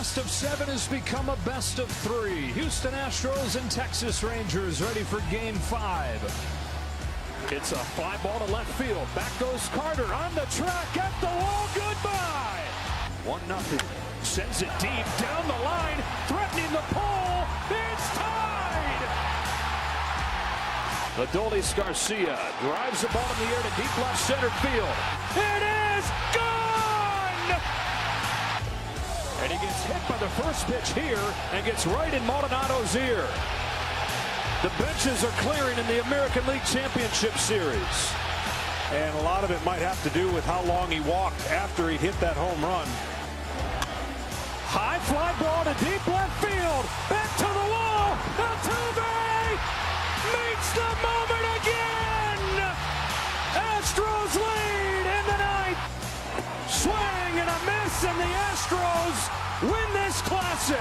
best of 7 has become a best of 3. Houston Astros and Texas Rangers ready for Game 5. It's a fly ball to left field. Back goes Carter on the track at the wall. Goodbye. 1-0. Sends it deep down the line, threatening the pole. It's tied. Adolis Garcia drives the ball in the air to deep left center field. It is gone! And he gets hit by the first pitch here and gets right in Maldonado's ear. The benches are clearing in the American League Championship Series. And a lot of it might have to do with how long he walked after he hit that home run. High fly ball to deep left field. Back to the wall. Altuve meets the moment again. Astros lead in the ninth. Swing and a miss, and the Astros win this classic.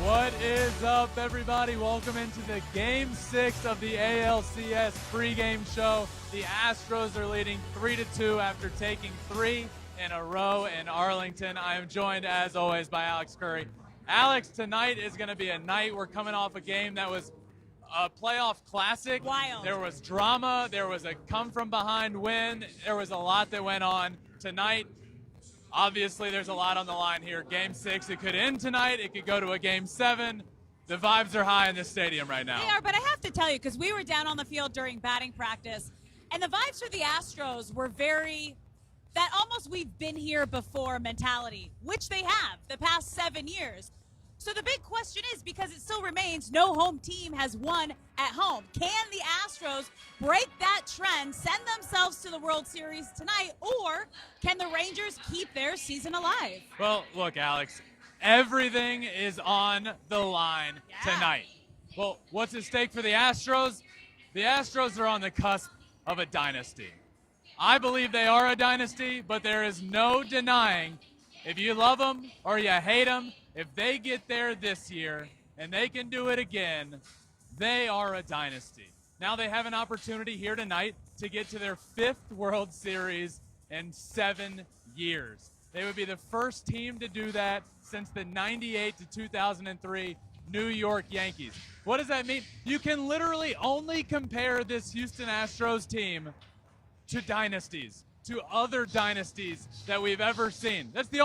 What is up, everybody? Welcome into the Game 6 of the ALCS pregame show. The Astros are leading 3-2 after taking 3 in a row in Arlington. I am joined, as always, by Alex Curry. Alex, tonight is going to be a night. We're coming off a game that was a playoff classic. Wild. There was drama. There was a come-from-behind win. There was a lot that went on tonight. Obviously, there's a lot on the line here. Game 6, it could end tonight. It could go to a Game 7. The vibes are high in this stadium right now. They are, but I have to tell you, because we were down on the field during batting practice, and the vibes for the Astros were that almost we've been here before mentality, which they have the past 7 years. So the big question is, because it still remains no home team has won at home, can the Astros break that trend, send themselves to the World Series tonight, or can the Rangers keep their season alive? Well, look, Alex, everything is on the line tonight. Well, what's at stake for the Astros? The Astros are on the cusp of a dynasty. I believe they are a dynasty, but there is no denying if you love them or you hate them, if they get there this year and they can do it again, they are a dynasty. Now they have an opportunity here tonight to get to their 5th World Series in 7 years. They would be the first team to do that since the 98 to 2003 New York Yankees. What does that mean? You can literally only compare this Houston Astros team to dynasties, to other dynasties that we've ever seen. This is the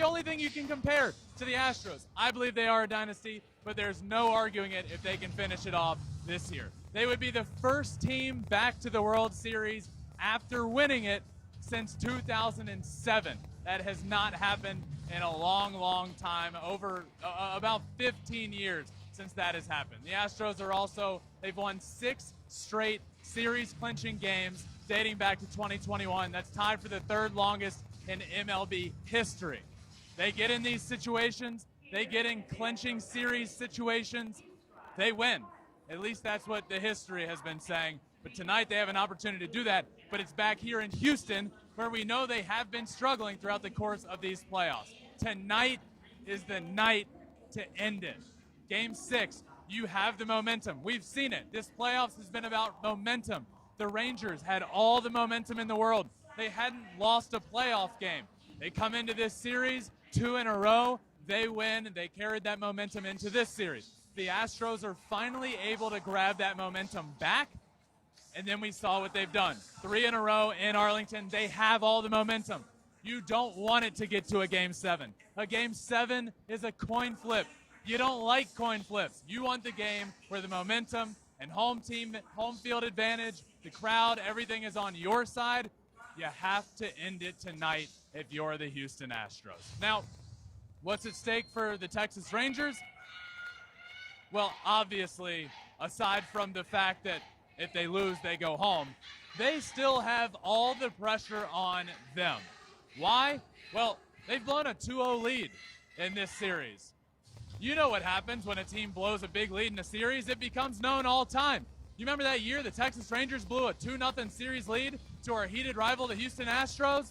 only thing you can compare to the Astros. I believe they are a dynasty, but there's no arguing it if they can finish it off this year. They would be the first team back to the World Series after winning it since 2007. That has not happened in a long, long time, over about 15 years since that has happened. The Astros are also, they've won 6 straight series-clinching games dating back to 2021. That's tied for the 3rd longest in MLB history. They get in these situations, they get in clinching series situations, they win. At least that's what the history has been saying. But tonight they have an opportunity to do that, but it's back here in Houston where we know they have been struggling throughout the course of these playoffs. Tonight is the night to end it. Game 6, you have the momentum. We've seen it. This playoffs has been about momentum. The Rangers had all the momentum in the world. They hadn't lost a playoff game. They come into this series 2 in a row. They win. They carried that momentum into this series. The Astros are finally able to grab that momentum back, and then we saw what they've done. 3 in a row in Arlington. They have all the momentum. You don't want it to get to a Game 7. A Game 7 is a coin flip. You don't like coin flips. You want the game where the momentum and home field advantage, the crowd, everything is on your side. You have to end it tonight if you're the Houston Astros. Now, what's at stake for the Texas Rangers? Well, obviously, aside from the fact that if they lose, they go home, they still have all the pressure on them. Why? Well, they've blown a 2-0 lead in this series. You know what happens when a team blows a big lead in a series. It becomes known all time. You remember that year the Texas Rangers blew a 2-0 series lead to our heated rival, the Houston Astros?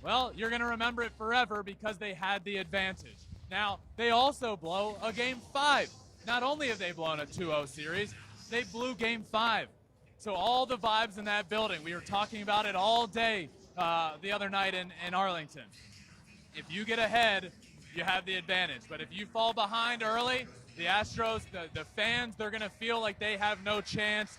Well, you're going to remember it forever because they had the advantage. Now, they also blow a Game 5. Not only have they blown a 2-0 series, they blew Game 5. So all the vibes in that building, we were talking about it all day the other night in Arlington. If you get ahead, you have the advantage. But if you fall behind early, the Astros, the fans, they're going to feel like they have no chance.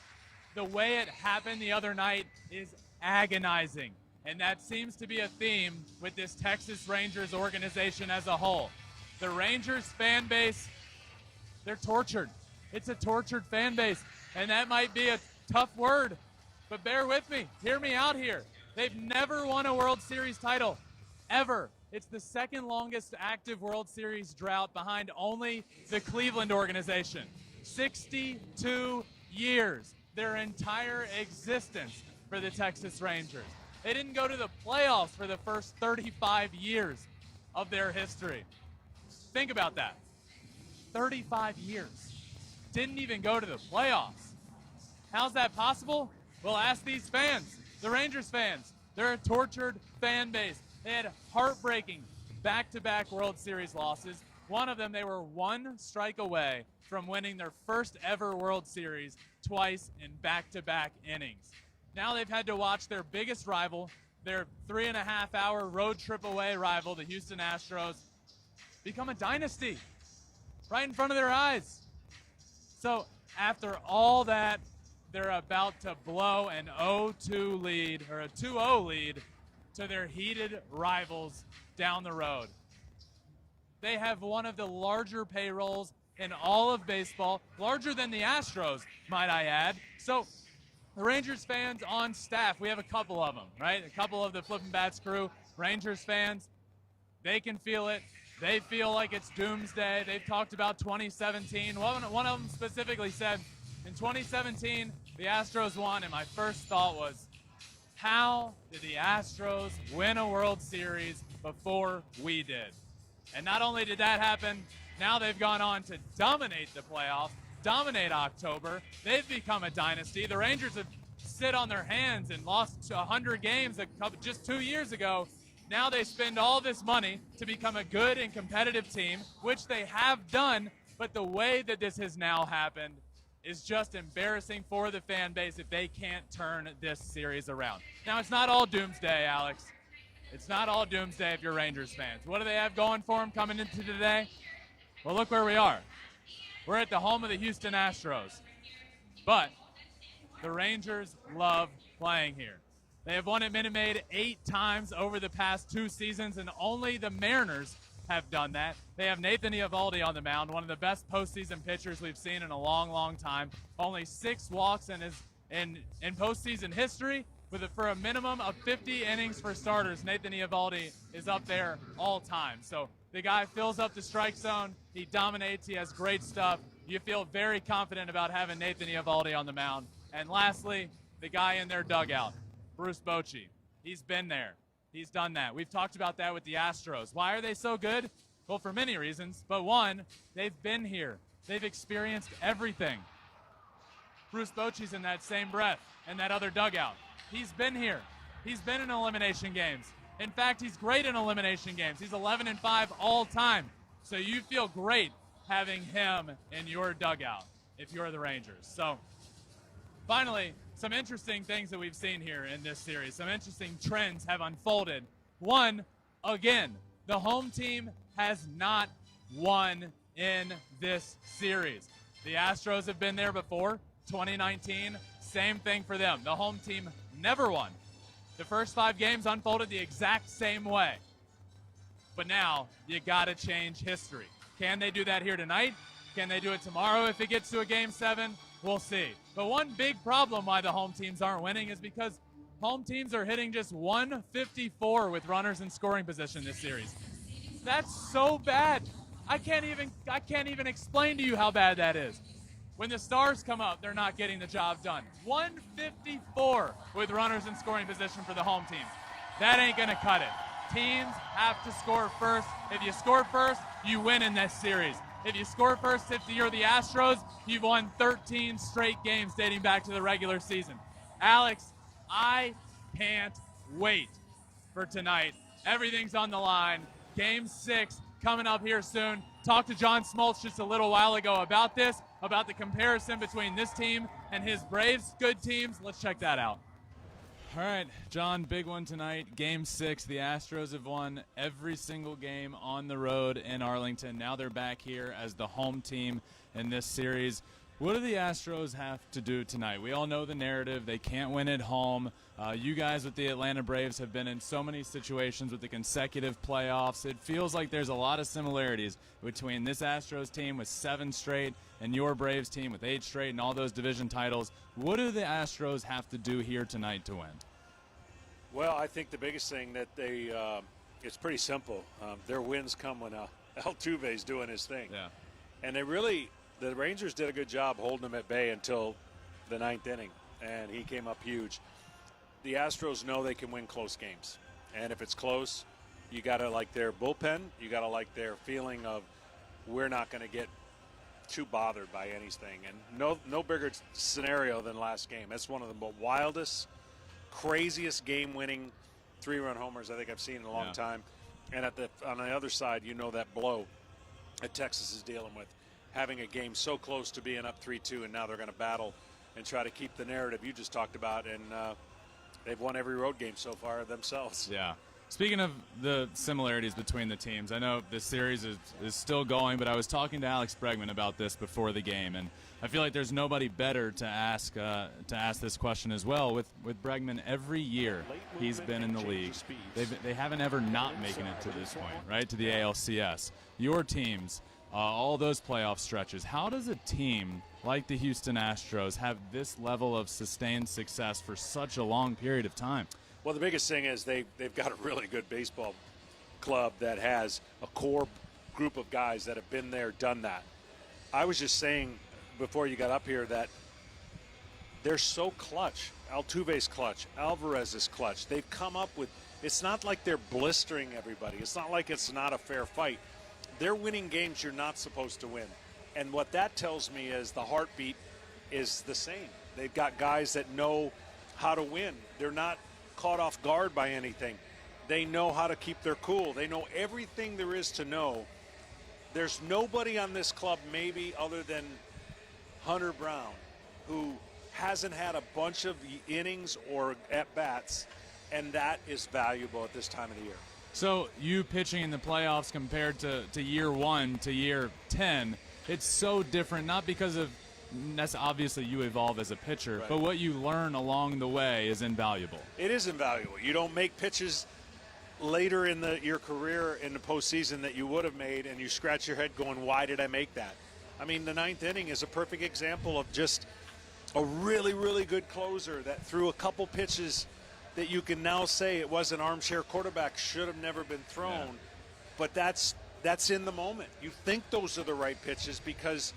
The way it happened the other night is agonizing. And that seems to be a theme with this Texas Rangers organization as a whole. The Rangers fan base, they're tortured. It's a tortured fan base. And that might be a tough word, but bear with me. Hear me out here. They've never won a World Series title, ever. It's the second longest active World Series drought behind only the Cleveland organization. 62 years, their entire existence for the Texas Rangers. They didn't go to the playoffs for the first 35 years of their history. Think about that. 35 years. Didn't even go to the playoffs. How's that possible? Well, ask these fans, the Rangers fans. They're a tortured fan base. They had heartbreaking back-to-back World Series losses. One of them, they were one strike away from winning their first ever World Series twice in back-to-back innings. Now they've had to watch their biggest rival, their 3.5-hour road trip away rival, the Houston Astros, become a dynasty right in front of their eyes. So after all that, they're about to blow an 0-2 lead, or a 2-0 lead, to their heated rivals down the road. They have one of the larger payrolls in all of baseball, larger than the Astros, might I add. So the Rangers fans on staff, we have a couple of them, right? A couple of the Flippin' Bats crew, Rangers fans, they can feel it. They feel like it's doomsday. They've talked about 2017. One of them specifically said, in 2017, the Astros won, and my first thought was, how did the Astros win a World Series before we did? And not only did that happen, now they've gone on to dominate the playoffs, dominate October. They've become a dynasty. The Rangers have sit on their hands and lost 100 games just 2 years ago. Now they spend all this money to become a good and competitive team, which they have done, but the way that this has now happened is just embarrassing for the fan base if they can't turn this series around. Now, it's not all doomsday, Alex. It's not all doomsday if you're Rangers fans. What do they have going for them coming into today? Well, look where we are. We're at the home of the Houston Astros. But the Rangers love playing here. They have won at Minute Maid 8 times over the past 2 seasons, and only the Mariners have done that. They have Nathan Eovaldi on the mound, one of the best postseason pitchers we've seen in a long, long time. Only 6 walks in postseason history, for a minimum of 50 innings for starters. Nathan Eovaldi is up there all time. So the guy fills up the strike zone. He dominates. He has great stuff. You feel very confident about having Nathan Eovaldi on the mound. And lastly, the guy in their dugout, Bruce Bochy. He's been there. He's done that. We've talked about that with the Astros. Why are they so good? Well, for many reasons. But one, they've been here. They've experienced everything. Bruce Bochy's in that same breath, in that other dugout. He's been here. He's been in elimination games. In fact, he's great in elimination games. He's 11-5 all time. So you feel great having him in your dugout if you're the Rangers. So finally, some interesting things that we've seen here in this series. Some interesting trends have unfolded. One, again, the home team has not won in this series. The Astros have been there before. 2019, same thing for them. The home team never won. The first 5 games unfolded the exact same way. But now, you got to change history. Can they do that here tonight? Can they do it tomorrow if it gets to a Game 7? We'll see. But one big problem why the home teams aren't winning is because home teams are hitting just 154 with runners in scoring position this series. That's so bad. I can't even explain to you how bad that is. When the Stars come up, they're not getting the job done. 154 with runners in scoring position for the home team. That ain't going to cut it. Teams have to score first. If you score first, you win in this series. If you score first, if you're the Astros, you've won 13 straight games dating back to the regular season. Alex, I can't wait for tonight. Everything's on the line. Game 6 coming up here soon. Talked to John Smoltz just a little while ago about this, about the comparison between this team and his Braves' good teams. Let's check that out. All right, John, big one tonight. Game 6, the Astros have won every single game on the road in Arlington. Now they're back here as the home team in this series. What do the Astros have to do tonight? We all know the narrative. They can't win at home. You guys with the Atlanta Braves have been in so many situations with the consecutive playoffs. It feels like there's a lot of similarities between this Astros team with 7 straight and your Braves team with 8 straight and all those division titles. What do the Astros have to do here tonight to win? Well, I think the biggest thing that it's pretty simple. Their wins come when Altuve's doing his thing. Yeah. And the Rangers did a good job holding him at bay until the 9th inning, and he came up huge. The Astros know they can win close games. And if it's close, you got to like their bullpen. You got to like their feeling of we're not going to get too bothered by anything. And no bigger scenario than last game. That's one of the wildest, craziest game-winning 3-run homers I think I've seen in a long time. And on the other side, you know that blow that Texas is dealing with, having a game so close to being up 3-2, and now they're going to battle and try to keep the narrative you just talked about. And they've won every road game so far themselves. Yeah. Speaking of the similarities between the teams, I know this series is still going, but I was talking to Alex Bregman about this before the game, and I feel like there's nobody better to ask this question as well. With Bregman, every year he's been in the league, they haven't ever not making it to this point, right, to the ALCS. Your teams, all those playoff stretches, how does a team like the Houston Astros have this level of sustained success for such a long period of time? Well, the biggest thing is they've got a really good baseball club that has a core group of guys that have been there, done that. I was just saying before you got up here that they're so clutch. Altuve's clutch. Alvarez is clutch. They've come up with – it's not like they're blistering everybody. It's not like it's not a fair fight. They're winning games you're not supposed to win. And what that tells me is the heartbeat is the same. They've got guys that know how to win. They're not – caught off guard by anything. They know how to keep their cool. They know everything there is to know. There's nobody on this club maybe other than Hunter Brown who hasn't had a bunch of innings or at-bats, and that is valuable at this time of the year. So you pitching in the playoffs compared to year 1 to year 10, it's so different, not because of that's obviously you evolve as a pitcher, right, but what you learn along the way is invaluable. It is invaluable. You don't make pitches later in your career in the postseason that you would have made, and you scratch your head going, why did I make that? I mean, the 9th inning is a perfect example of just a really, really good closer that threw a couple pitches that you can now say it was an armchair quarterback, should have never been thrown, but that's in the moment. You think those are the right pitches because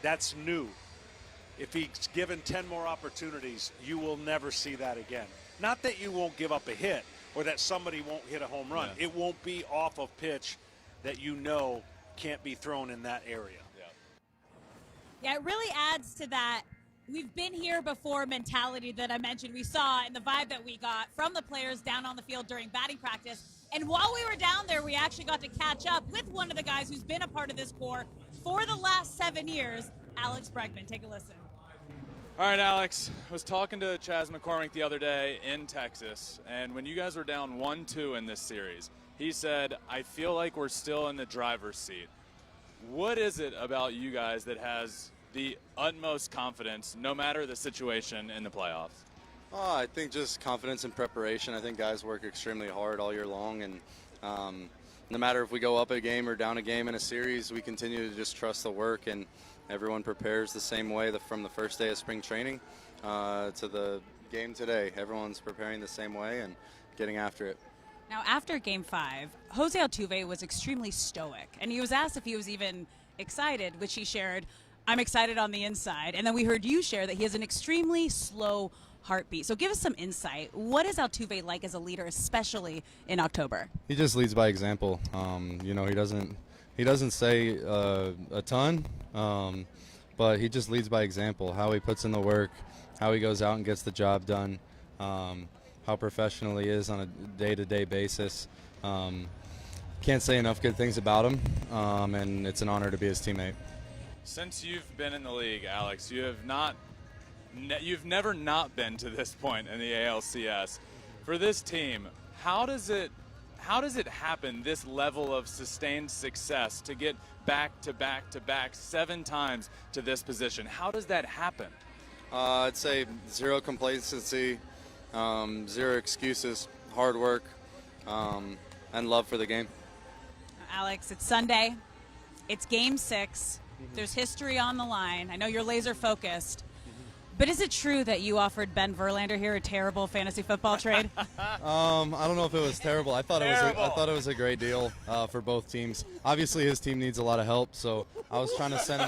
that's new. If he's given 10 more opportunities, you will never see that again. Not that you won't give up a hit or that somebody won't hit a home run. It won't be off of pitch that you know can't be thrown in that area. Yeah, it really adds to that we've been here before mentality that I mentioned we saw and the vibe that we got from the players down on the field during batting practice. And while we were down there, we actually got to catch up with one of the guys who's been a part of this core for the last 7 years, Alex Bregman. Take a listen. All right, Alex, I was talking to Chas McCormick the other day in Texas, and when you guys were down 1-2 in this series, he said, I feel like we're still in the driver's seat. What is it about you guys that has the utmost confidence, no matter the situation, in the playoffs? Oh, I think just confidence and preparation. I think guys work extremely hard all year long, and no matter if we go up a game or down a game in a series, we continue to just trust the work, and everyone prepares the same way from the first day of spring training to the game today. Everyone's preparing the same way and getting after it. Now, after Game 5, Jose Altuve was extremely stoic, and he was asked if he was even excited, which he shared, I'm excited on the inside. And then we heard you share that he has an extremely slow heartbeat. So give us some insight. What is Altuve like as a leader, especially in October? He just leads by example. He doesn't say a ton, but he just leads by example. How he puts in the work, how he goes out and gets the job done, how professional he is on a day-to-day basis. Can't say enough good things about him, and it's an honor to be his teammate. Since you've been in the league, Alex, you have not you've never not been to this point in the ALCS. For this team, how does it happen, this level of sustained success, to get back to back to back 7 times to this position? How does that happen? I'd say zero complacency, zero excuses, hard work, and love for the game. Alex, it's Sunday. It's Game 6. There's history on the line. I know you're laser focused. But is it true that you offered Ben Verlander here a terrible fantasy football trade? I don't know if it was terrible. I thought it was a great deal for both teams. Obviously, his team needs a lot of help, so I was trying to send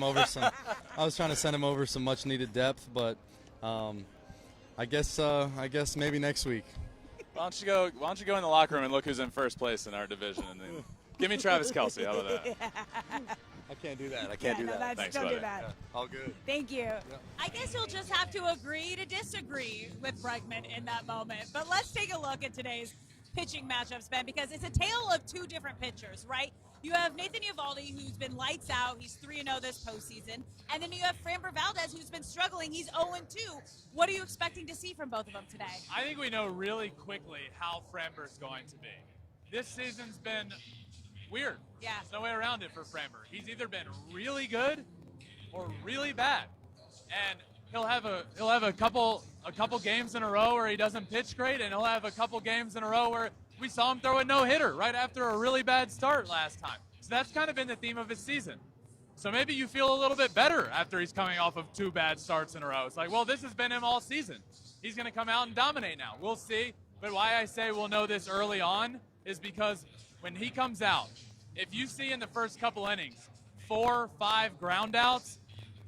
him over some much needed depth. But I guess maybe next week. Why don't you go in the locker room and look who's in first place in our division, and then give me Travis Kelce. How about that? I can't do that. I can't do that. Thanks, don't buddy. do that. Yeah, all good. Thank you. I guess you'll just have to agree to disagree with Bregman in that moment. But let's take a look at today's pitching matchups, Ben, because it's a tale of 2 different pitchers, right? You have Nathan Eovaldi, who's been lights out. He's 3-0 this postseason. And then you have Framber Valdez, who's been struggling. He's 0-2. What are you expecting to see from both of them today? I think we know really quickly how Framber's going to be. This season's been weird. Yeah. There's no way around it for Framber. He's either been really good or really bad. And he'll have a couple games in a row where he doesn't pitch great, and he'll have a couple games in a row where we saw him throw a no-hitter right after a really bad start last time. So that's kind of been the theme of his season. So maybe you feel a little bit better after he's coming off of 2 bad starts in a row. It's like, well, this has been him all season. He's going to come out and dominate now. We'll see. But why I say we'll know this early on is because when he comes out, if you see in the first couple innings 4 or 5 ground outs,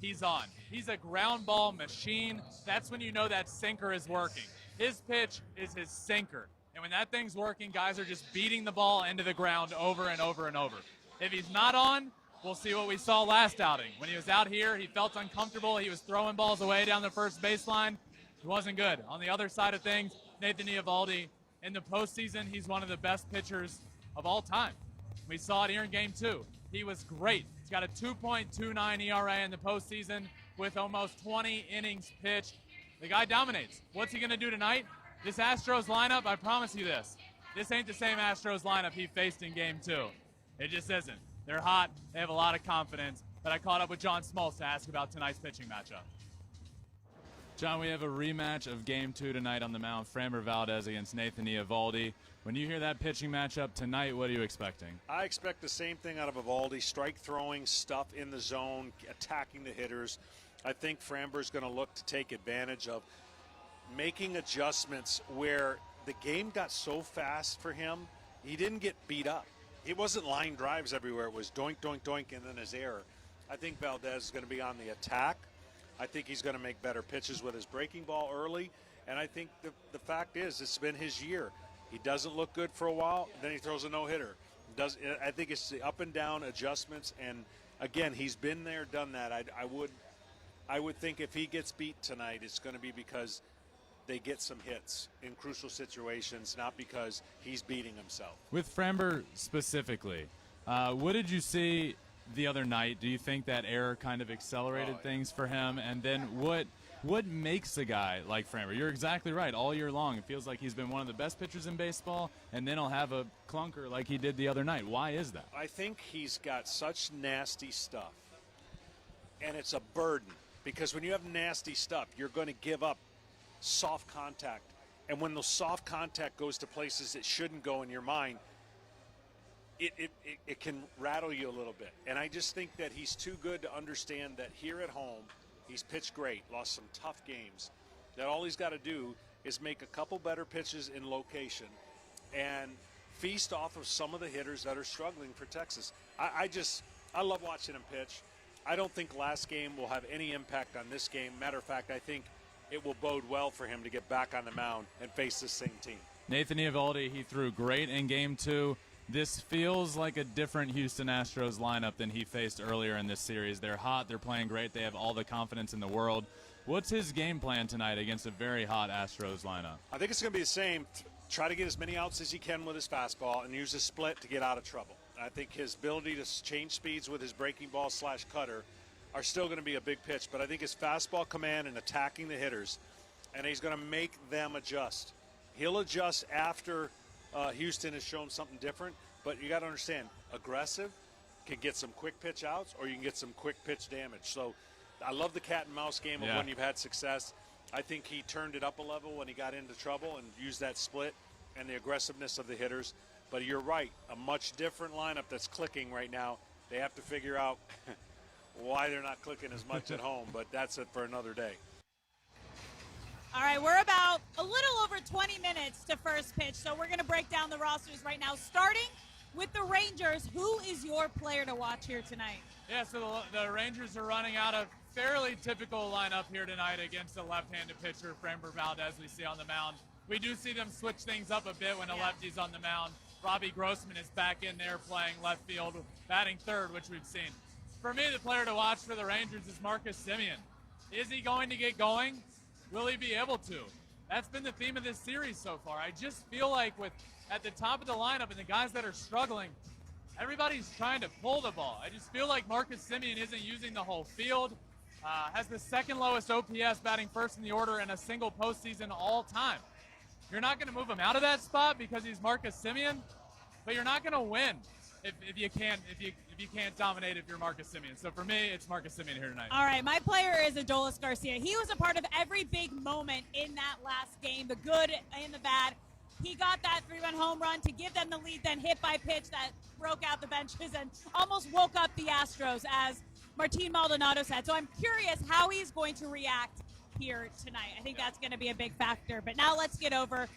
he's on. He's a ground ball machine. That's when you know that sinker is working. His pitch is his sinker. And when that thing's working, guys are just beating the ball into the ground over and over and over. If he's not on, we'll see what we saw last outing. When he was out here, he felt uncomfortable. He was throwing balls away down the first baseline. He wasn't good. On the other side of things, Nathan Eovaldi, in the postseason, he's one of the best pitchers of all time. We saw it here in Game 2. He was great. He's got a 2.29 ERA in the postseason with almost 20 innings pitched. The guy dominates. What's he going to do tonight? This Astros lineup, I promise you this ain't the same Astros lineup he faced in Game 2. It just isn't. They're hot. They have a lot of confidence. But I caught up with John Smoltz to ask about tonight's pitching matchup. John, we have a rematch of Game 2 tonight on the mound. Framber Valdez against Nathan Eovaldi. When you hear that pitching matchup tonight, what are you expecting? I expect the same thing out of Eovaldi, strike throwing, stuff in the zone, attacking the hitters. I think Framber's going to look to take advantage of making adjustments where the game got so fast for him, he didn't get beat up. It wasn't line drives everywhere. It was doink, doink, doink, and then his error. I think Valdez is going to be on the attack. I think he's going to make better pitches with his breaking ball early. And I think the fact is, it's been his year. He doesn't look good for a while, then he throws a no-hitter. I think it's the up and down adjustments. And, again, he's been there, done that. I would think if he gets beat tonight, it's going to be because they get some hits in crucial situations, not because he's beating himself. With Framber specifically, what did you see the other night? Do you think that error kind of accelerated things for him? And then what makes a guy like Framber? You're exactly right. All year long, it feels like he's been one of the best pitchers in baseball, and then he'll have a clunker like he did the other night. Why is that? I think he's got such nasty stuff, and it's a burden. Because when you have nasty stuff, you're going to give up soft contact. And when the soft contact goes to places it shouldn't go in your mind, it can rattle you a little bit. And I just think that he's too good to understand that here at home, he's pitched great, lost some tough games, that all he's got to do is make a couple better pitches in location and feast off of some of the hitters that are struggling for Texas. I love watching him pitch. I don't think last game will have any impact on this game. Matter of fact, I think it will bode well for him to get back on the mound and face this same team. Nathan Eovaldi, he threw great in Game 2. This feels like a different Houston Astros lineup than he faced earlier in this series. They're hot. They're playing great. They have all the confidence in the world. What's his game plan tonight against a very hot Astros lineup? I think it's going to be the same. Try to get as many outs as he can with his fastball and use his split to get out of trouble. I think his ability to change speeds with his breaking ball / cutter are still going to be a big pitch, but I think his fastball command and attacking the hitters, and he's going to make them adjust. He'll adjust after Houston has shown something different, but you got to understand, aggressive can get some quick pitch outs, or you can get some quick pitch damage. So I love the cat and mouse game of when you've had success. I think he turned it up a level when he got into trouble and used that split and the aggressiveness of the hitters. But you're right, a much different lineup that's clicking right now. They have to figure out why they're not clicking as much at home, but that's it for another day. All right, we're about a little over 20 minutes to first pitch, so we're going to break down the rosters right now. Starting with the Rangers, who is your player to watch here tonight? Yeah, so the Rangers are running out a fairly typical lineup here tonight against a left-handed pitcher, Framber Valdez, we see on the mound. We do see them switch things up a bit when a lefty's on the mound. Robbie Grossman is back in there playing left field, batting third, which we've seen. For me, the player to watch for the Rangers is Marcus Semien. Is he going to get going? Will he be able to? That's been the theme of this series so far. I just feel like at the top of the lineup and the guys that are struggling, everybody's trying to pull the ball. I just feel like Marcus Semien isn't using the whole field. Has the second lowest OPS, batting first in the order in a single postseason all time. You're not going to move him out of that spot because he's Marcus Semien, but you're not going to win if you can't dominate if you're Marcus Semien. So for me, it's Marcus Semien here tonight. All right, my player is Adolis Garcia. He was a part of every big moment in that last game, the good and the bad. He got that 3-run home run to give them the lead, then hit by pitch that broke out the benches and almost woke up the Astros, as Martin Maldonado said. So I'm curious how he's going to react here tonight. I think that's going to be a big factor. But now let's get over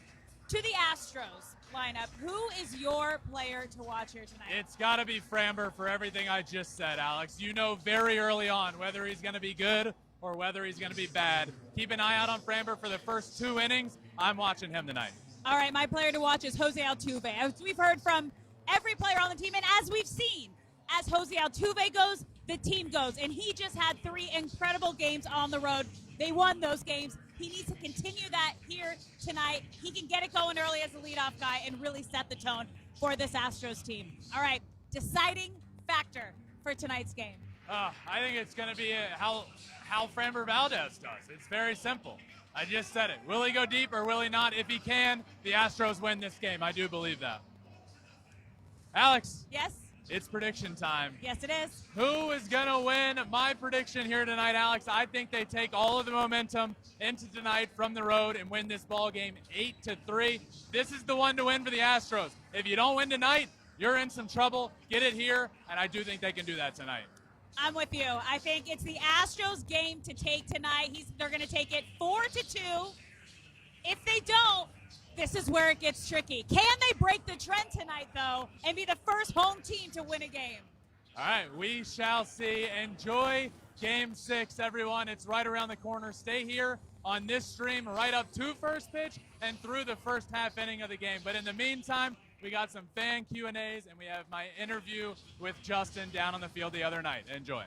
to the Astros lineup. Who is your player to watch here tonight? It's got to be Framber for everything I just said, Alex. You know very early on whether he's going to be good or whether he's going to be bad. Keep an eye out on Framber for the first 2 innings. I'm watching him tonight. All right, my player to watch is Jose Altuve. As we've heard from every player on the team, and as we've seen, as Jose Altuve goes, the team goes. And he just had 3 incredible games on the road. They won those games. He needs to continue that here tonight. He can get it going early as a leadoff guy and really set the tone for this Astros team. All right, deciding factor for tonight's game. I think it's going to be how Framber Valdez does. It's very simple. I just said it. Will he go deep or will he not? If he can, the Astros win this game. I do believe that. Alex. Yes? It's prediction time. Yes, it is. Who is going to win? My prediction here tonight, Alex, I think they take all of the momentum into tonight from the road and win this ball game 8-3. This is the one to win for the Astros. If you don't win tonight, you're in some trouble. Get it here, and I do think they can do that tonight. I'm with you. I think it's the Astros game to take tonight. They're going to take it 4-2. If they don't, this is where it gets tricky. Can they break the trend tonight, though, and be the first home team to win a game? All right, we shall see. Enjoy Game 6, everyone. It's right around the corner. Stay here on this stream right up to first pitch and through the first half inning of the game. But in the meantime, we got some fan Q&As, and we have my interview with Justin down on the field the other night. Enjoy.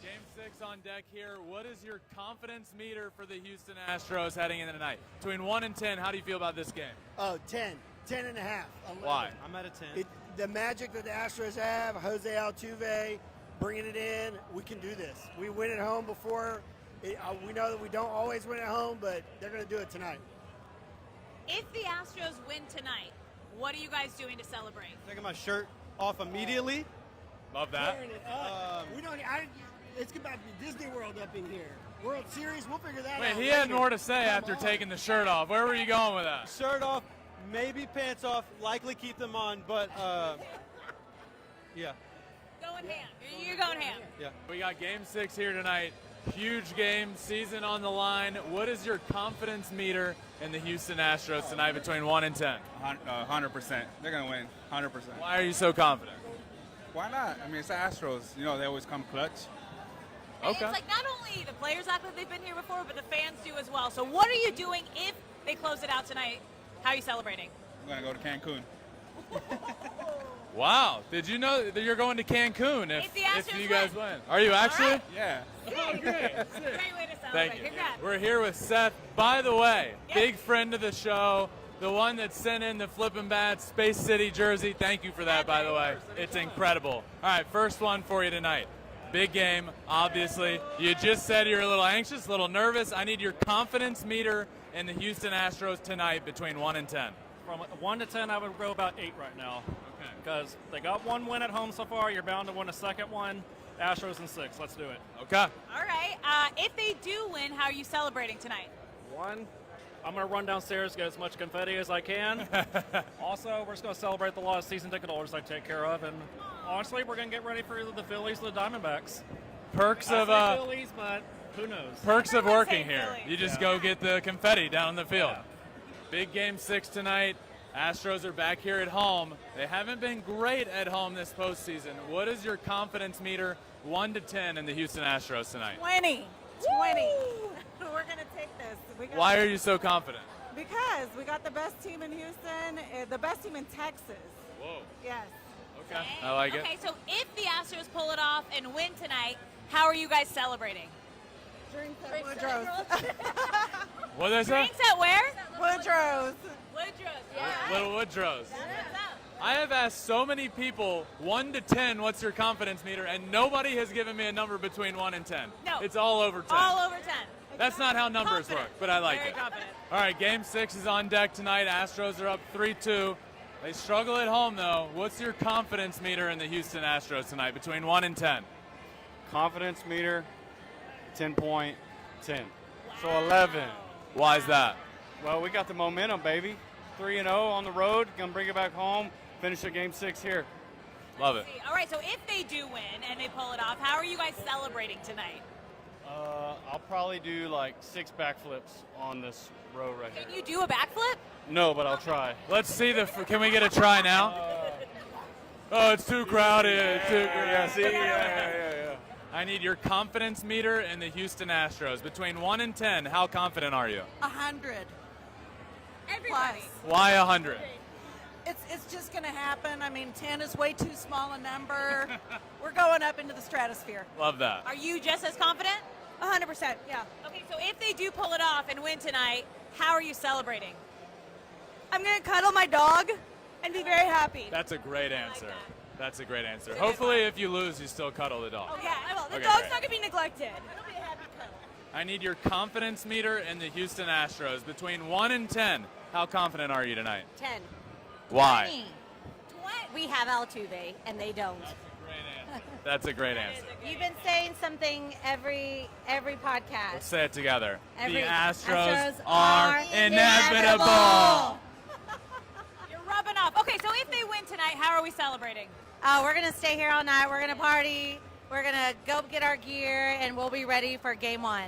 Game 6 on deck here. What is your confidence meter for the Houston Astros heading into tonight? Between 1 and 10, how do you feel about this game? Oh, 10. 10 and a half. 11. Why? I'm at a 10. The magic that the Astros have, Jose Altuve, bringing it in, we can do this. We win at home before. We know that we don't always win at home, but they're going to do it tonight. If the Astros win tonight, what are you guys doing to celebrate? Taking my shirt off immediately. Love that. Tearing it up. It's about to be Disney World up in here. World Series, we'll figure that out. Wait, he later. had more to say Come after on. taking the shirt off. Where were you going with that? Shirt off, maybe pants off, likely keep them on, but yeah. Going ham. You're going ham. Yeah. We got Game 6 here tonight. Huge game, season on the line. What is your confidence meter in the Houston Astros tonight between 1 and 10? 100%. They're going to win, 100%. Why are you so confident? Why not? I mean, it's the Astros. You know, they always come clutch. Okay. It's like not only the players act like they've been here before, but the fans do as well. So what are you doing if they close it out tonight? How are you celebrating? I'm going to go to Cancun. Wow. Did you know that you're going to Cancun If the Astros if you guys win. win? Are you actually? right. Yeah. Oh, great. Great way to celebrate. Thank you. Congrats. We're here with Seth. By the way, Yes. big friend of the show, the one that sent in the Flippin' Bats Space City jersey. Thank you for that, by the way. It's incredible. All right, first one for you tonight. Big game, obviously. You just said you're a little anxious, a little nervous. I need your confidence meter in the Houston Astros tonight between 1 and 10. From 1 to 10, I would go about 8 right now. Okay. Because they got one win at home so far. You're bound to win a second one. Astros in 6. Let's do it. Okay. All right. If they do win, how are you celebrating tonight? 1, I'm going to run downstairs, get as much confetti as I can. Also, we're just going to celebrate the lost season ticket holders I take care of. And honestly, we're going to get ready for either the Phillies or the Diamondbacks. Perks I of say Phillies, but who knows? Perks of Everyone working say here. Phillies. You just go get the confetti down on the field. Big game 6 tonight. Astros are back here at home. They haven't been great at home this postseason. What is your confidence meter 1 to 10 in the Houston Astros tonight? 20. 20. We're going to take this. Why are you so confident? Because we got the best team in Houston, the best team in Texas. Whoa. Yes. Okay. I like it. Okay, so if the Astros pull it off and win tonight, how are you guys celebrating? Drinks at Woodrow's. What did I say? Drinks at where? Woodrow's. Woodrow's, yeah. Little Woodrow's. What's up? I have asked so many people 1 to 10, what's your confidence meter, and nobody has given me a number between 1 and 10. No. It's all over 10. All over 10. That's not how numbers Confident. work, but I like Very it. confident. All right, game 6 is on deck tonight. Astros are up 3-2. They struggle at home, though. What's your confidence meter in the Houston Astros tonight between 1 and 10? Confidence meter, 10.10. So 11. Why is that? Well, we got the momentum, baby. 3-0 on the road. Gonna bring it back home. Finish at game 6 here. Love it. All right, so if they do win and they pull it off, how are you guys celebrating tonight? I'll probably do like 6 backflips on this row right Can here. you do a backflip? No, but I'll try. Let's see can we get a try now? Oh, it's too crowded. Yeah, see? Yeah. I need your confidence meter in the Houston Astros. Between 1 and 10, how confident are you? 100. Everybody. Why 100? It's just going to happen. I mean, 10 is way too small a number. We're going up into the stratosphere. Love that. Are you just as confident? 100%, yeah. Okay, so if they do pull it off and win tonight, how are you celebrating? I'm going to cuddle my dog and be very happy. That's a great answer. that. That's a great answer. Hopefully, if you lose, you still cuddle the dog. Oh, yeah, I will. The Okay, dog's great. not going to be neglected. It'll be a happy cuddle. I need your confidence meter in the Houston Astros. Between 1 and 10, how confident are you tonight? 10. Why? 20. We have Altuve, and they don't. That's a great answer. You've been saying something every podcast. Let's say it together. Every- The Astros Astros are are inevitable. You're rubbing off. Okay, so if they win tonight, how are we celebrating? We're going to stay here all night. We're going to party. We're going to go get our gear, and we'll be ready for game 1.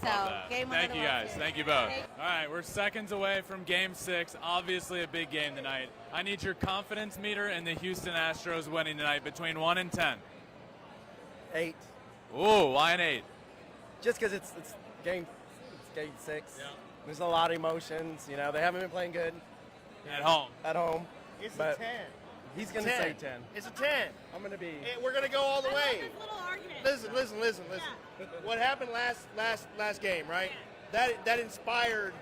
So, Love that. game 1 of Thank the you World guys. Series. Thank you both. All right, we're seconds away from game 6. Obviously a big game tonight. I need your confidence meter in the Houston Astros winning tonight between 1 and 10. 8. Ooh, why an 8? Just because it's game 6. Yeah. There's a lot of emotions. You know, they haven't been playing good At home. at home. It's but a 10. He's going to 10. say 10. It's a 10. I'm going to be. We're going to go all the way. This little argument. Listen. What happened last game, right? That inspired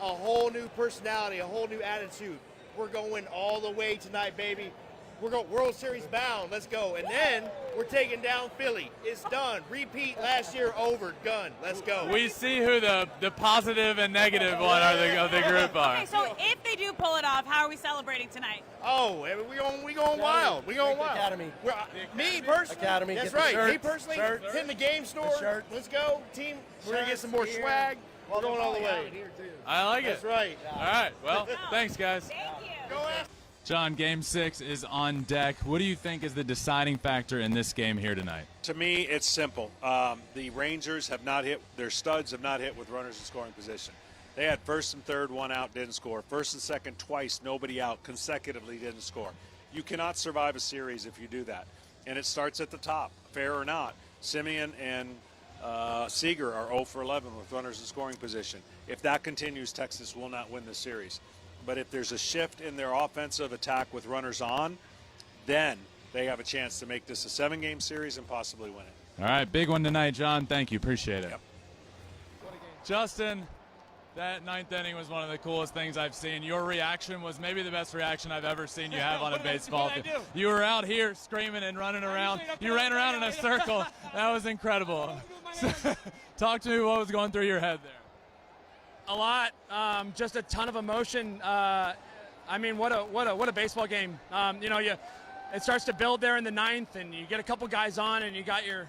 a whole new personality, a whole new attitude. We're going all the way tonight, baby. We're going World Series bound. Let's go. And then we're taking down Philly. It's done. Repeat last year over. Done. Let's go. We see who the positive and negative one of the group are. Okay, so if they do pull it off, how are we celebrating tonight? Oh, we going wild. We going wild. Academy. Me personally. Academy. That's Get the right. Me shirts, personally. shirts, Hitting the game store. the shirts. Let's go, team. We're gonna get some more Shirts, swag. We're going all the Out way. here, too. I like That's it. right. All right, well, thanks, guys. Thank you. Go after. John, game 6 is on deck. What do you think is the deciding factor in this game here tonight? To me, it's simple. The Rangers have not hit, their studs have not hit with runners in scoring position. They had first and third, one out, didn't score. First and second, twice, nobody out, consecutively didn't score. You cannot survive a series if you do that. And it starts at the top, fair or not. Simeon and Seager are 0 for 11 with runners in scoring position. If that continues, Texas will not win the series. But if there's a shift in their offensive attack with runners on, then they have a chance to make this a 7-game series and possibly win it. All right, big one tonight, John. Thank you. Appreciate it. Yep. Justin, That ninth inning was one of the coolest things I've seen. Your reaction was maybe the best reaction I've ever seen you have on a baseball field. You were out here screaming and running around. You ran around in a circle. That was incredible. Talk to me, what was going through your head there? A lot. Just a ton of emotion. I mean, what a baseball game. It starts to build there in the ninth, and you get a couple guys on, and you got your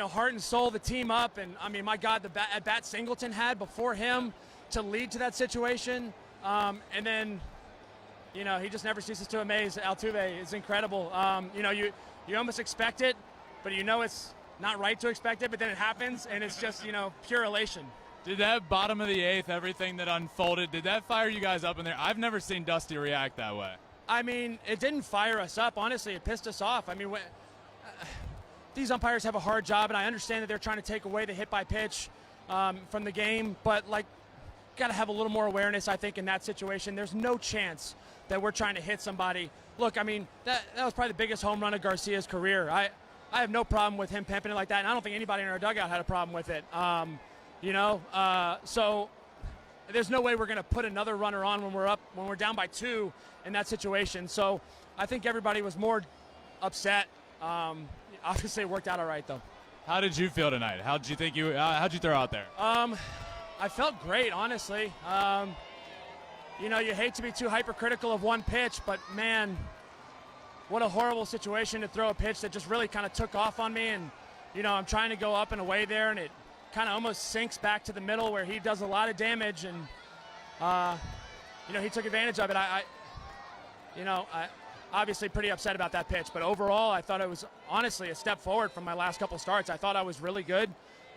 heart and soul, the team up. And I mean, my God, the at-bat Singleton had before him to lead to that situation. And then, he just never ceases to amaze. Altuve is incredible. You almost expect it, but it's not right to expect it, but then it happens, and it's just, pure elation. Did that bottom of the eighth, everything that unfolded, did that fire you guys up in there? I've never seen Dusty react that way. I mean, it didn't fire us up. Honestly, it pissed us off. I mean, these umpires have a hard job, and I understand that they're trying to take away the hit by pitch from the game, but got to have a little more awareness, I think, in that situation. There's no chance that we're trying to hit somebody. Look, I mean, that was probably the biggest home run of Garcia's career. I have no problem with him pimping it like that, and I don't think anybody in our dugout had a problem with it. So there's no way we're going to put another runner on when we're down by 2 in that situation. So I think everybody was more upset. Obviously, it worked out all right, though. How did you feel tonight? How'd you throw out there? I felt great, honestly. You hate to be too hypercritical of one pitch, but man, what a horrible situation to throw a pitch that just really kind of took off on me. And, I'm trying to go up and away there, and it kind of almost sinks back to the middle where he does a lot of damage. And, he took advantage of it. I obviously pretty upset about that pitch, but overall I thought it was honestly a step forward from my last couple starts. I thought I was really good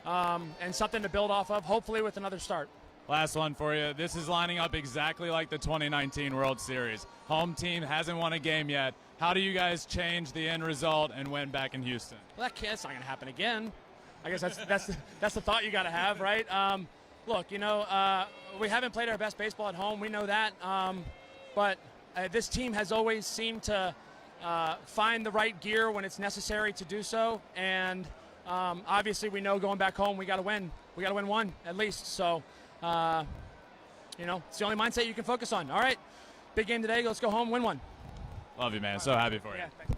and something to build off of, hopefully with another start. Last one for you. This is lining up exactly like the 2019 World Series. Home team hasn't won a game yet. How do you guys change the end result and win back in Houston? Well, that's not going to happen again. I guess that's the thought you got to have, right? Look, we haven't played our best baseball at home. We know that. But this team has always seemed to find the right gear when it's necessary to do so. And obviously we know going back home we got to win. We got to win one at least. So, it's the only mindset you can focus on. All right, big game today. Let's go home, win one. Love you, man. So happy for you. Yeah, thanks.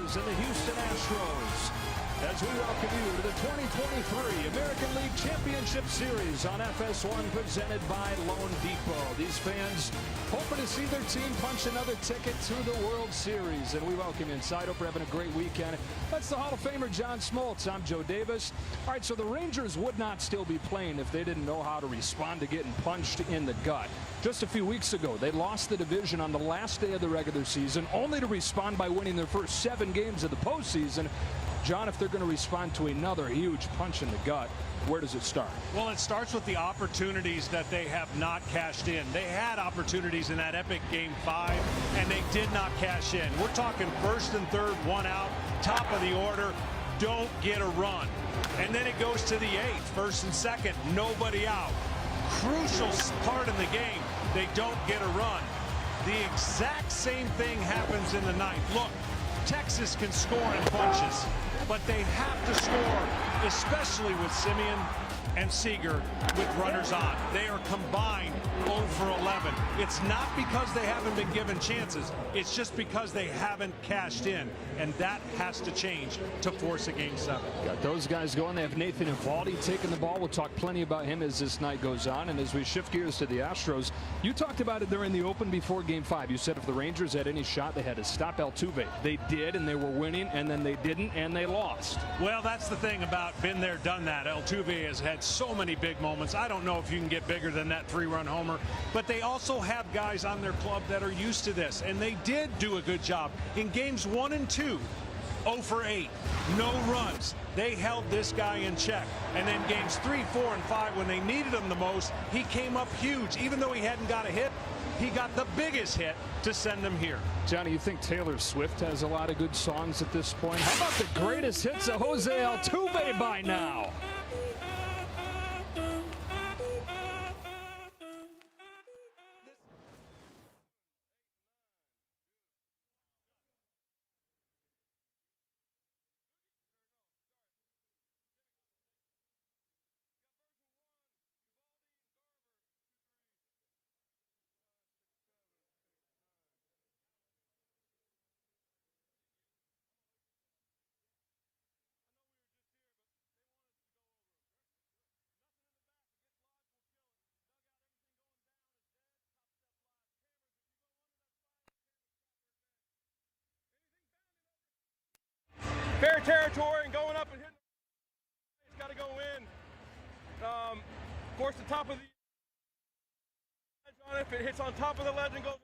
Rangers and the Houston Astros as we welcome you to the 2023 American League Championship Series on FS1 presented by Loan Depot. These fans hoping to see their team punch another ticket to the World Series, and we welcome you inside. Hope you're having a great weekend. That's the Hall of Famer John Smoltz. I'm Joe Davis. All right, so the Rangers would not still be playing if they didn't know how to respond to getting punched in the gut. Just a few weeks ago, they lost the division on the last day of the regular season, only to respond by winning their first 7 games of the postseason. John, if they're going to respond to another huge punch in the gut, where does it start? Well, it starts with the opportunities that they have not cashed in. They had opportunities in that epic Game 5, and they did not cash in. We're talking first and third, 1 out, top of the order, don't get a run. And then it goes to the 8th, first and second, nobody out. Crucial part in the game, they don't get a run. The exact same thing happens in the 9th. Look, Texas can score in bunches, but they have to score, especially with Simeon and Seager with runners on. They are combined 0 for 11. It's not because they haven't been given chances. It's just because they haven't cashed in, and that has to change to force a Game 7. Got those guys going. They have Nathan Eovaldi taking the ball. We'll talk plenty about him as this night goes on. And as we shift gears to the Astros, you talked about it during the open before Game 5. You said if the Rangers had any shot, they had to stop Altuve. They did, and they were winning, and then they didn't, and they lost. Well, that's the thing about been there, done that. Altuve has had so many big moments. I don't know if you can get bigger than that 3-run homer, but they also have guys on their club that are used to this, and they did do a good job. In games 1 and 2, 0 for 8, no runs. They held this guy in check. And then games 3, 4, and 5, when they needed him the most, he came up huge. Even though he hadn't got a hit, he got the biggest hit to send them here. Johnny, you think Taylor Swift has a lot of good songs at this point? How about the greatest hits of Jose Altuve by now? Fair territory and going up and hitting. It's got to go in. Of course, the top of the ledge on it. If it hits on top of the ledge and goes.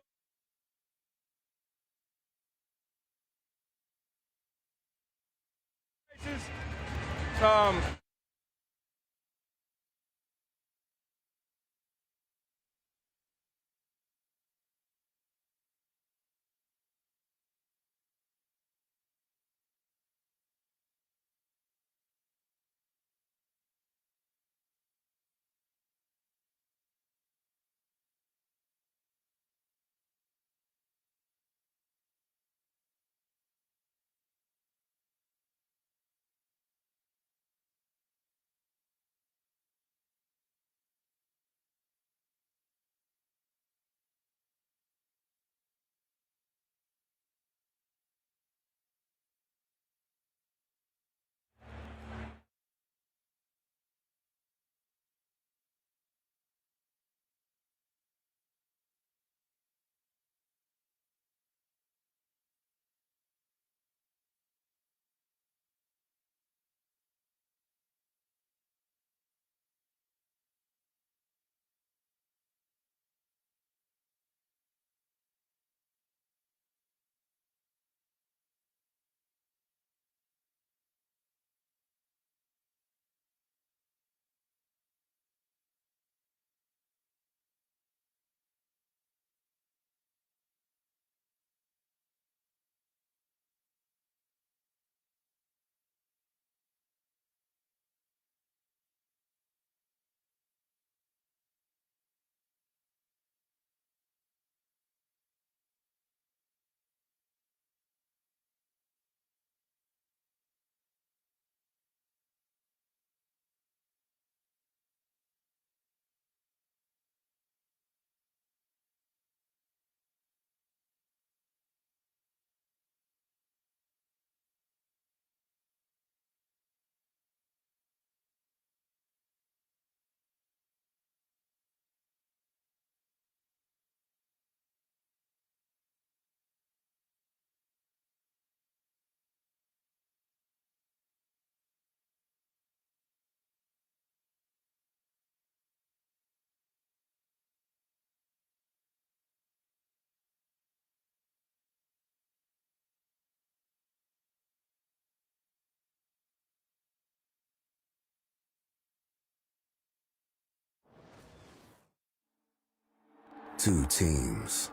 Two teams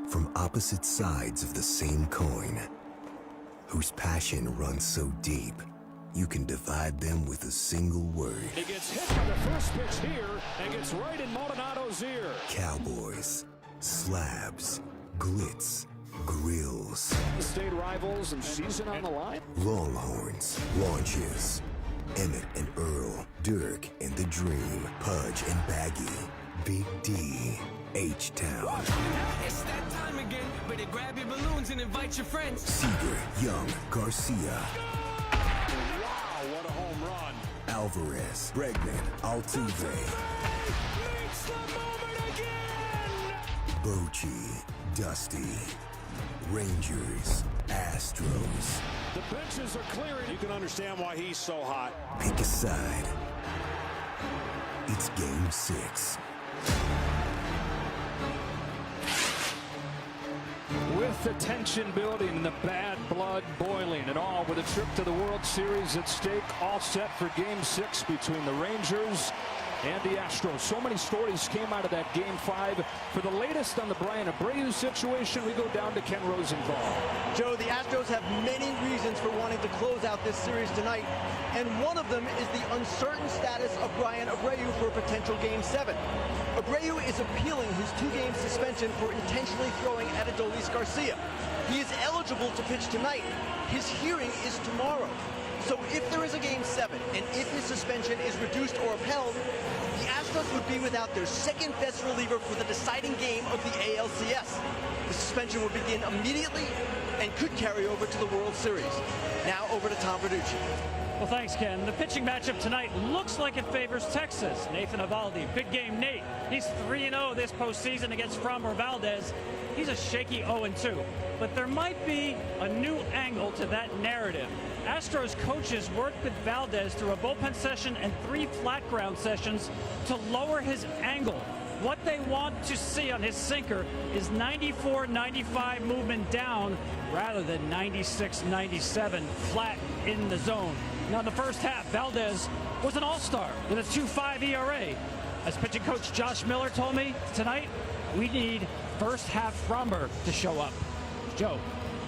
from opposite sides of the same coin, whose passion runs so deep you can divide them with a single word. He gets hit by the first pitch here and gets right in Maldonado's ear. Cowboys, slabs, glitz, grills. State rivals and season on the line. Longhorns, launches. Emmett and Earl, Dirk and the Dream, Pudge and Baggy, Big D, H-Town. It's that time again. Better grab your balloons and invite your friends. Seager, Young, Garcia. Wow, what a home run. Alvarez, Bregman, Altuve. Makes the moment again. Bochy, Dusty. Rangers, Astros. The benches are clearing. You can understand why he's so hot. Pick a side. It's Game 6. With the tension building and the bad blood boiling, and all with a trip to the World Series at stake, all set for Game 6 between the Rangers and the Astros. So many stories came out of that Game 5. For the latest on the Brian Abreu situation, we go down to Ken Rosenthal. Joe, the Astros have many reasons for wanting to close out this series tonight, and one of them is the uncertain status of Brian Abreu for a potential Game 7. Abreu is appealing his 2-game suspension for intentionally throwing at Adolis Garcia. He is eligible to pitch tonight. His hearing is tomorrow. So if there is a Game 7, and if his suspension is reduced or upheld, the Astros would be without their second-best reliever for the deciding game of the ALCS. The suspension would begin immediately and could carry over to the World Series. Now over to Tom Verducci. Well, thanks, Ken. The pitching matchup tonight looks like it favors Texas. Nathan Eovaldi, big game Nate. He's 3-0 this postseason against Framber Valdez. He's a shaky 0-2. But there might be a new angle to that narrative. Astros coaches worked with Valdez through a bullpen session and 3 flat ground sessions to lower his angle. What they want to see on his sinker is 94-95 movement down rather than 96-97 flat in the zone. Now, in the first half, Valdez was an all-star with a 2.5 ERA. As pitching coach Josh Miller told me tonight, we need first half Framber to show up. Joe.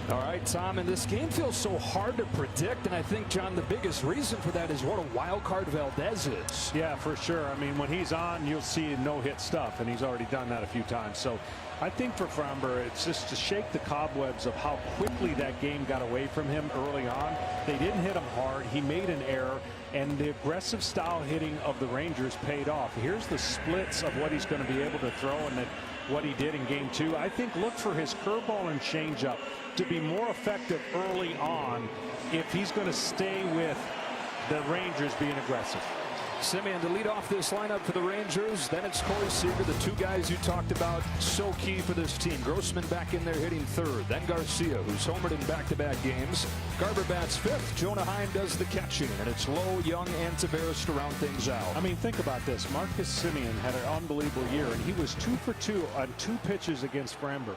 All right, Tom, and this game feels so hard to predict, and I think, John, the biggest reason for that is what a wild card Valdez is. Yeah, for sure. I mean, when he's on, you'll see no-hit stuff, and he's already done that a few times. So I think for Framber, it's just to shake the cobwebs of how quickly that game got away from him early on. They didn't hit him hard. He made an error, and the aggressive style hitting of the Rangers paid off. Here's the splits of what he's going to be able to throw and what he did in Game 2. I think look for his curveball and changeup to be more effective early on if he's going to stay with the Rangers being aggressive. Simeon to lead off this lineup for the Rangers. Then it's Corey Seager, the 2 guys you talked about, so key for this team. Grossman back in there hitting 3rd. Then Garcia, who's homered in back-to-back games. Garber bats 5th. Jonah Heim does the catching. And it's Lowe, Young, and Tavares to round things out. I mean, think about this. Marcus Simeon had an unbelievable year, and he was 2 for 2 on 2 pitches against Framber.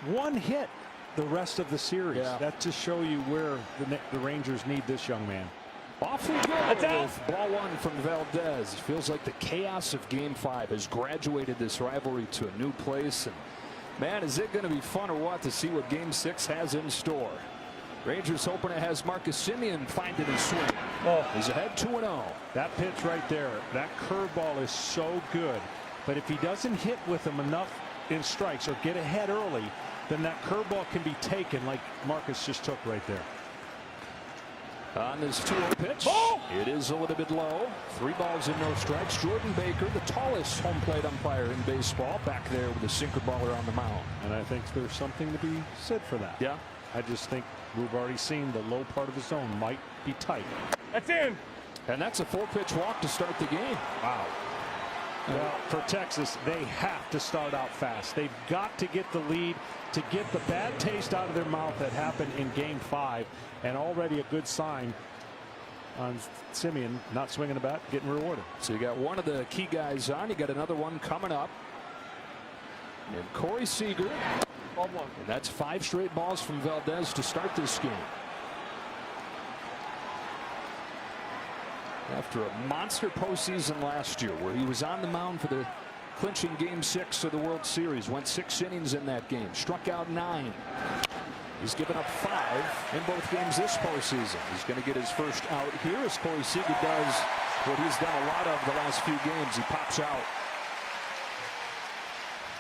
1 hit the rest of the series. Yeah. That to show you where the Rangers need this young man. Off we go with ball 1 from Valdez. It feels like the chaos of Game 5 has graduated this rivalry to a new place. And man, is it going to be fun or what to see what Game 6 has in store. Rangers hoping it has Marcus Simeon finding his swing. He's ahead 2-0. That pitch right there, that curveball is so good. But if he doesn't hit with them enough in strikes or get ahead early, then that curveball can be taken like Marcus just took right there. On this 2-0 pitch, it is a little bit low. 3 balls and no strikes. Jordan Baker, the tallest home plate umpire in baseball, back there with a sinker baller on the mound. And I think there's something to be said for that. Yeah. I just think we've already seen the low part of the zone might be tight. That's in. And that's a 4-pitch walk to start the game. Wow. Well, for Texas, they have to start out fast. They've got to get the lead to get the bad taste out of their mouth that happened in Game 5, and already a good sign on Simeon not swinging a bat, getting rewarded. So you got one of the key guys on. You got another one coming up. And Corey Seager. And that's 5 straight balls from Valdez to start this game. After a monster postseason last year where he was on the mound for the clinching Game 6 of the World Series. Went 6 innings in that game. Struck out 9. He's given up 5 in both games this postseason. He's going to get his first out here as Corey Seager does what he's done a lot of the last few games. He pops out.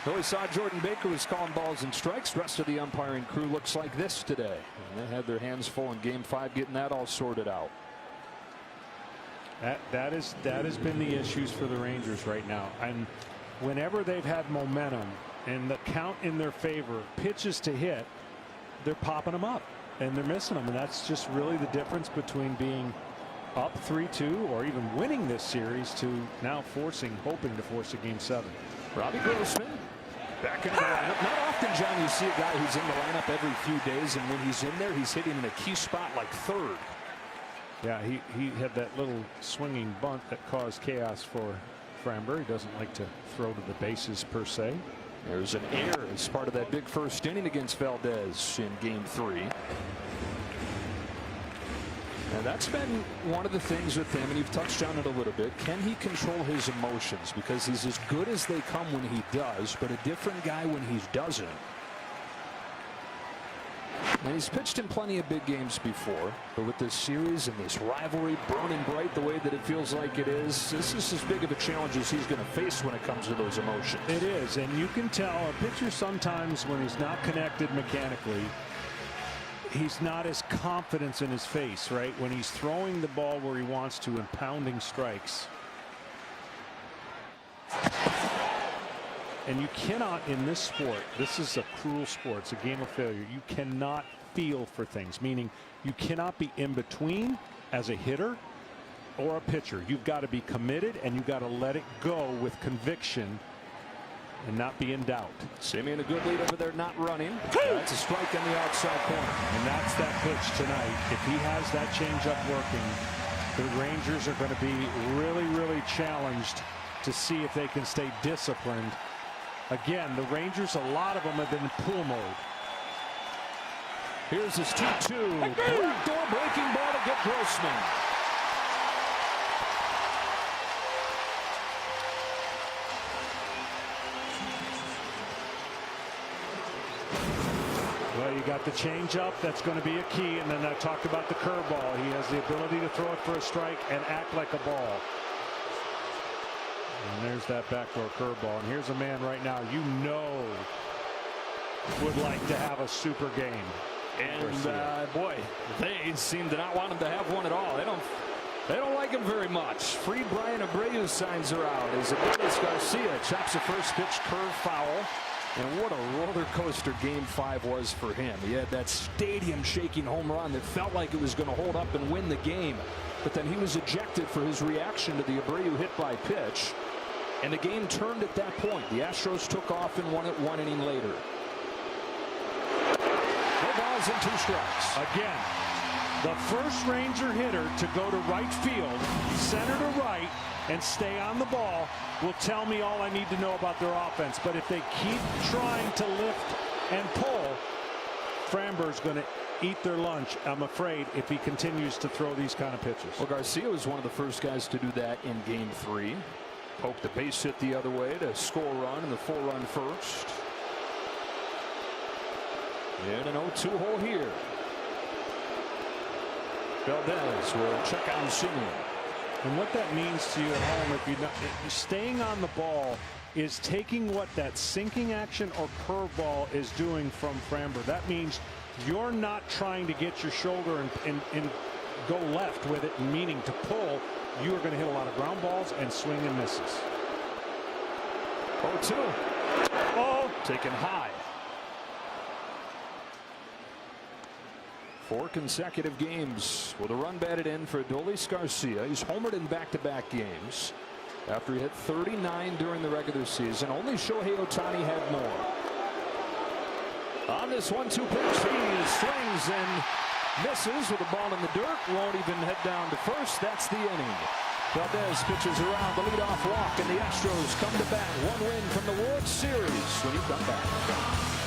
Though we saw Jordan Baker was calling balls and strikes, the rest of the umpiring crew looks like this today. And they had their hands full in Game 5 getting that all sorted out. That has been the issues for the Rangers right now. And whenever they've had momentum and the count in their favor, pitches to hit, they're popping them up and they're missing them. And that's just really the difference between being up 3-2 or even winning this series to now hoping to force a Game 7. Robbie Grossman back in the lineup. Not often, John, you see a guy who's in the lineup every few days, and when he's in there, he's hitting in a key spot like third. Yeah, he had that little swinging bunt that caused chaos for Framber. He doesn't like to throw to the bases per se. There's an error as part of that big first inning against Valdez in Game 3. And that's been one of the things with him, and you've touched on it a little bit. Can he control his emotions? Because he's as good as they come when he does, but a different guy when he doesn't. And he's pitched in plenty of big games before, but with this series and this rivalry burning bright the way that it feels like it is, this is as big of a challenge as he's going to face when it comes to those emotions. It is, and you can tell a pitcher sometimes when he's not connected mechanically, he's not as confident in his face, right? When he's throwing the ball where he wants to and pounding strikes. And you cannot, in this sport, this is a cruel sport, it's a game of failure, you cannot feel for things, meaning you cannot be in between as a hitter or a pitcher. You've got to be committed and you've got to let it go with conviction and not be in doubt. Simeon, a good lead over there, not running. That's a strike on the outside corner. And that's that pitch tonight. If he has that changeup working, the Rangers are going to be really, really challenged to see if they can stay disciplined. Again, the Rangers, a lot of them have been in pool mode. Here's his 2-2. Backdoor breaking ball to get Grossman. Well, you got the changeup. That's going to be a key. And then I talked about the curveball. He has the ability to throw it for a strike and act like a ball. And there's that backdoor curveball. And here's a man right now you know would like to have a super game. And boy, they seem to not want him to have one at all. They don't like him very much. Free Brian Abreu's signs are out as Adolis Garcia chops a first pitch curve foul. And what a roller coaster Game 5 was for him. He had that stadium shaking home run that felt like it was going to hold up and win the game. But then he was ejected for his reaction to the Abreu hit by pitch. And the game turned at that point. The Astros took off and won it 1 inning later. No balls and 2 strikes. Again, the first Ranger hitter to go to right field, center to right, and stay on the ball will tell me all I need to know about their offense. But if they keep trying to lift and pull, Framber's going to eat their lunch, I'm afraid, if he continues to throw these kind of pitches. Well, Garcia was one of the first guys to do that in Game 3. Poked the base hit the other way to score a run in the 4-run first. In an 0-2 hole here. Valdez will check on Simeon. And what that means to you at home, if you're not staying on the ball, is taking what that sinking action or curveball is doing from Framber. That means you're not trying to get your shoulder and go left with it, meaning to pull. You are going to hit a lot of ground balls and swing and misses. 0-2. Oh, taken high. 4 consecutive games with a run batted in for Adolis Garcia. He's homered in back-to-back games after he hit 39 during the regular season. Only Shohei Ohtani had more. On this 1-2 pitch, he swings and misses with the ball in the dirt. Won't even head down to first. That's the inning. Valdez pitches around the leadoff walk, and the Astros come to bat. 1 win from the World Series when you come back.